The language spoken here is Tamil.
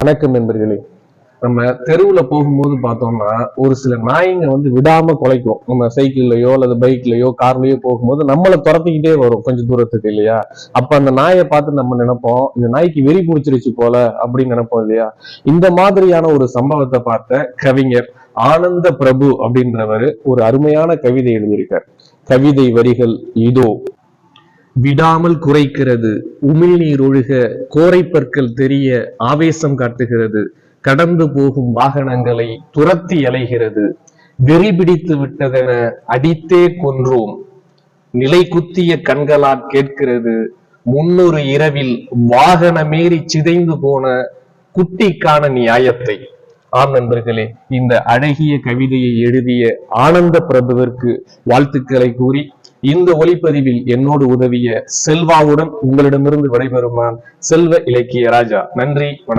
வணக்கம் நண்பர்களே. நம்ம தெருவுல போகும்போது பார்த்தோம்னா ஒரு சில நாய்ங்க விடாம குலைக்கும். நம்ம சைக்கிள்லயோ அல்லது பைக்லயோ கார்லயோ போகும்போது நம்மளை துரத்திக்கிட்டே வரும் கொஞ்சம் தூரத்துக்கு இல்லையா? அப்ப அந்த நாயை பார்த்து நம்ம நினைப்போம், இந்த நாய்க்கு வெறி பிடிச்சிருச்சு போல அப்படின்னு நினைப்போம் இல்லையா? இந்த மாதிரியான ஒரு சம்பவத்தை பார்த்த கவிஞர் ஆனந்த பிரபு அப்படின்றவரு ஒரு அருமையான கவிதை எழுதியிருக்கார். கவிதை வரிகள் இதோ. விடாமல் குறைக்கிறது, உமிழ்நீர் ஒழுக கோரைப்பற்கள் தெரிய ஆவேசம் காட்டுகிறது, கடந்து போகும் வாகனங்களை துரத்தி அலைகிறது, வெறி பிடித்து விட்டதென அடித்தே கொன்றோம், நிலை குத்திய கண்களால் கேட்கிறது, முன்னொரு இரவில் வாகனமேறி சிதைந்து போன குட்டிக்கான நியாயத்தை. ஆம் நண்பர்களே, இந்த அழகிய கவிதையை எழுதிய ஆனந்த பிரபுவிற்கு வாழ்த்துக்களை கூறி இந்த ஒளிப்பதிவில் என்னோடு உதவிய செல்வாவுடன் உங்களிடமிருந்து விடைபெறுமான் செல்வ இலக்கிய ராஜா. நன்றி.